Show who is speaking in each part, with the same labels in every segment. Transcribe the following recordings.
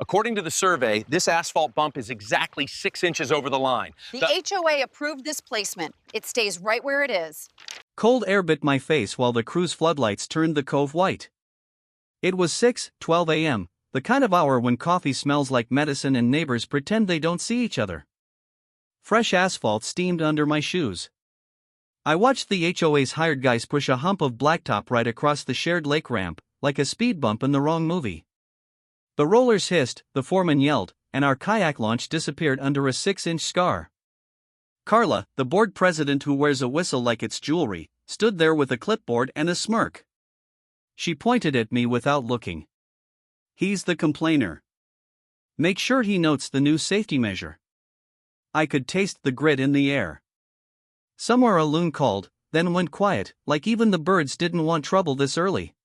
Speaker 1: According to the survey, this asphalt bump is exactly 6 inches over the line.
Speaker 2: The HOA approved this placement. It stays right where it is.
Speaker 3: Cold air bit my face while the crew's floodlights turned the cove white. It was 6:12 a.m., the kind of hour when coffee smells like medicine and neighbors pretend they don't see each other. Fresh asphalt steamed under my shoes. I watched the HOA's hired guys push a hump of blacktop right across the shared lake ramp, like a speed bump in the wrong movie. The rollers hissed, the foreman yelled, and our kayak launch disappeared under a 6-inch scar. Carla, the board president who wears a whistle like it's jewelry, stood there with a clipboard and a smirk. She pointed at me without looking. "He's the complainer. Make sure he notes the new safety measure." I could taste the grit in the air. Somewhere a loon called, then went quiet, like even the birds didn't want trouble this early.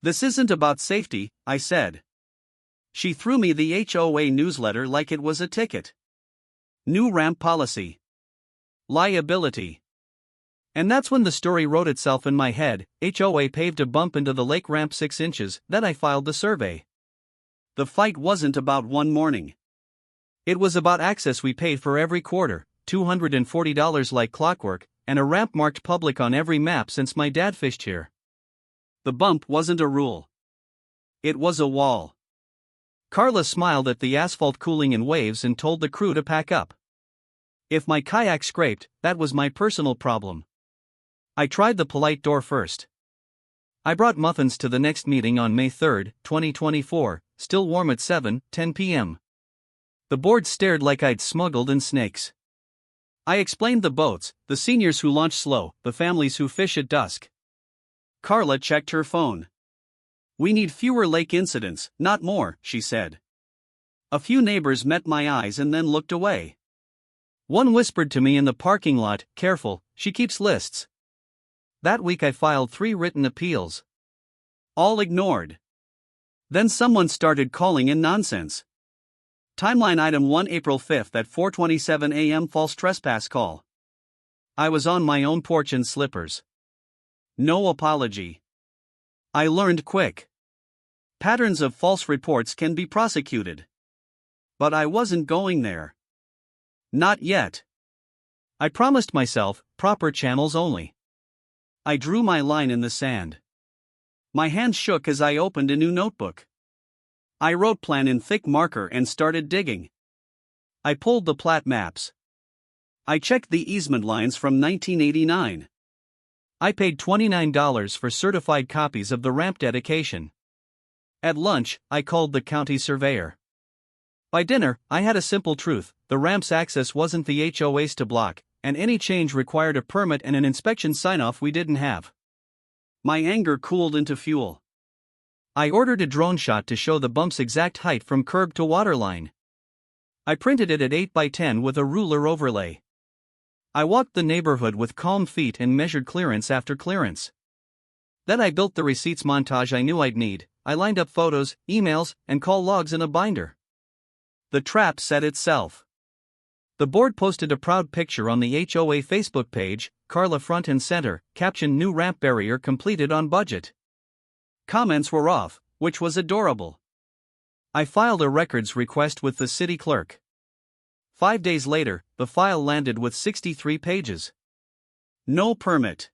Speaker 3: "This isn't about safety," I said. She threw me the HOA newsletter like it was a ticket. New ramp policy. Liability. And that's when the story wrote itself in my head. HOA paved a bump into the lake ramp 6 inches, then I filed the survey. The fight wasn't about one morning. It was about access we paid for every quarter, $240 like clockwork, and a ramp marked public on every map since my dad fished here. The bump wasn't a rule. It was a wall. Carla smiled at the asphalt cooling in waves and told the crew to pack up. If my kayak scraped, that was my personal problem. I tried the polite door first. I brought muffins to the next meeting on May 3, 2024, still warm at 7:10 p.m. The board stared like I'd smuggled in snakes. I explained the boats, the seniors who launch slow, the families who fish at dusk. Carla checked her phone. "We need fewer lake incidents, not more," she said. A few neighbors met my eyes and then looked away. One whispered to me in the parking lot, "Careful, she keeps lists." That week I filed 3 written appeals. All ignored. Then someone started calling in nonsense. Timeline item 1 April 5 at 4:27 a.m. false trespass call. I was on my own porch in slippers. No apology. I learned quick. Patterns of false reports can be prosecuted. But I wasn't going there. Not yet. I promised myself, proper channels only. I drew my line in the sand. My hand shook as I opened a new notebook. I wrote plan in thick marker and started digging. I pulled the plat maps. I checked the easement lines from 1989. I paid $29 for certified copies of the ramp dedication. At lunch, I called the county surveyor. By dinner, I had a simple truth: the ramp's access wasn't the HOA's to block, and any change required a permit and an inspection sign-off we didn't have. My anger cooled into fuel. I ordered a drone shot to show the bump's exact height from curb to waterline. I printed it at 8 by 10 with a ruler overlay. I walked the neighborhood with calm feet and measured clearance after clearance. Then I built the receipts montage I knew I'd need. I lined up photos, emails, and call logs in a binder. The trap set itself. The board posted a proud picture on the HOA Facebook page, Carla front and center, caption "New ramp barrier completed on budget." Comments were off, which was adorable. I filed a records request with the city clerk. 5 days later, the file landed with 63 pages. No permit.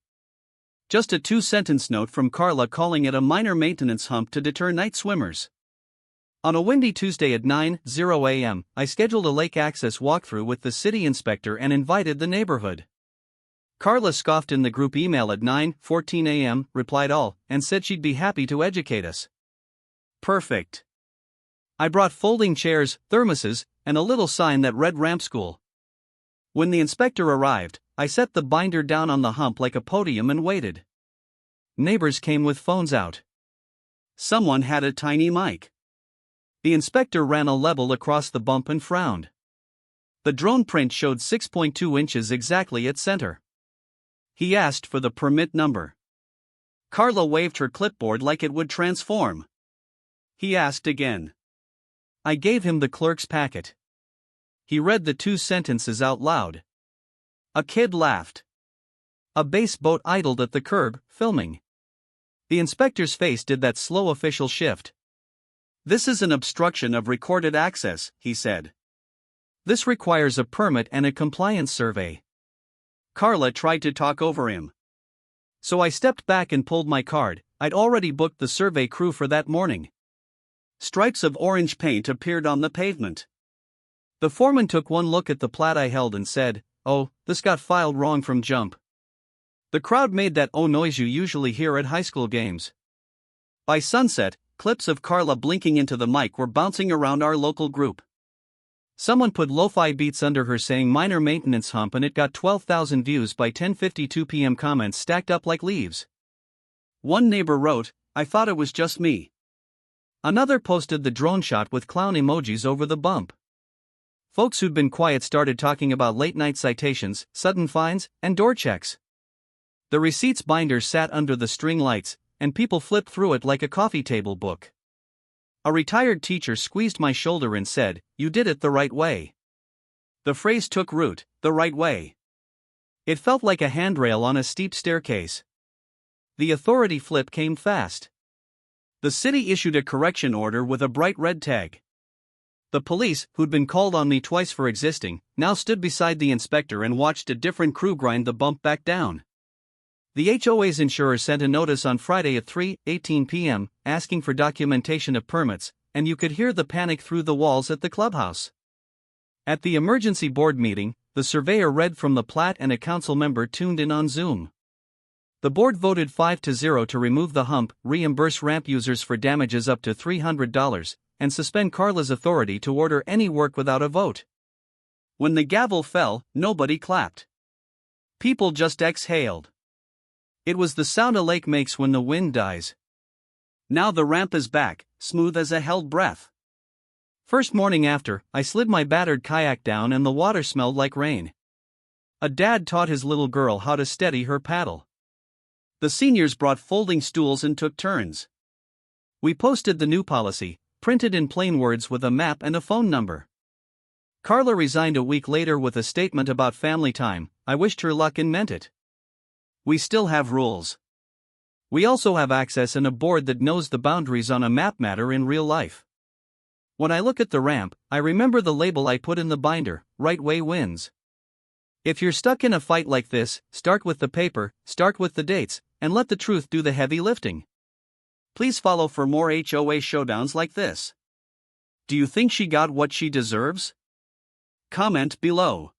Speaker 3: Just a 2-sentence note from Carla calling it a minor maintenance hump to deter night swimmers. On a windy Tuesday at 9:00 a.m., I scheduled a lake access walkthrough with the city inspector and invited the neighborhood. Carla scoffed in the group email at 9:14 a.m., replied all, and said she'd be happy to educate us. Perfect. I brought folding chairs, thermoses, and a little sign that read Ramp School. When the inspector arrived, I set the binder down on the hump like a podium and waited. Neighbors came with phones out. Someone had a tiny mic. The inspector ran a level across the bump and frowned. The drone print showed 6.2 inches exactly at center. He asked for the permit number. Carla waved her clipboard like it would transform. He asked again. I gave him the clerk's packet. He read the 2 sentences out loud. A kid laughed. A bass boat idled at the curb, filming. The inspector's face did that slow official shift. "This is an obstruction of recorded access," he said. "This requires a permit and a compliance survey." Carla tried to talk over him. So I stepped back and pulled my card. I'd already booked the survey crew for that morning. Stripes of orange paint appeared on the pavement. The foreman took one look at the plat I held and said, "Oh, this got filed wrong from jump." The crowd made that "oh" noise you usually hear at high school games. By sunset, clips of Carla blinking into the mic were bouncing around our local group. Someone put lo-fi beats under her saying "minor maintenance hump" and it got 12,000 views by 10:52 p.m. comments stacked up like leaves. One neighbor wrote, "I thought it was just me." Another posted the drone shot with clown emojis over the bump. Folks who'd been quiet started talking about late-night citations, sudden fines, and door checks. The receipts binder sat under the string lights, and people flipped through it like a coffee table book. A retired teacher squeezed my shoulder and said, "You did it the right way." The phrase took root, the right way. It felt like a handrail on a steep staircase. The authority flip came fast. The city issued a correction order with a bright red tag. The police, who'd been called on me twice for existing, now stood beside the inspector and watched a different crew grind the bump back down. The HOA's insurer sent a notice on Friday at 3:18 p.m., asking for documentation of permits, and you could hear the panic through the walls at the clubhouse. At the emergency board meeting, the surveyor read from the plat and a council member tuned in on Zoom. The board voted 5-0 to remove the hump, reimburse ramp users for damages up to $300, and suspend Carla's authority to order any work without a vote. When the gavel fell, nobody clapped. People just exhaled. It was the sound a lake makes when the wind dies. Now the ramp is back, smooth as a held breath. First morning after, I slid my battered kayak down and the water smelled like rain. A dad taught his little girl how to steady her paddle. The seniors brought folding stools and took turns. We posted the new policy, printed in plain words with a map and a phone number. Carla resigned a week later with a statement about family time. I wished her luck and meant it. We still have rules. We also have access and a board that knows the boundaries on a map matter in real life. When I look at the ramp, I remember the label I put in the binder, "Right way wins." If you're stuck in a fight like this, start with the paper, start with the dates, and let the truth do the heavy lifting. Please follow for more HOA showdowns like this. Do you think she got what she deserves? Comment below.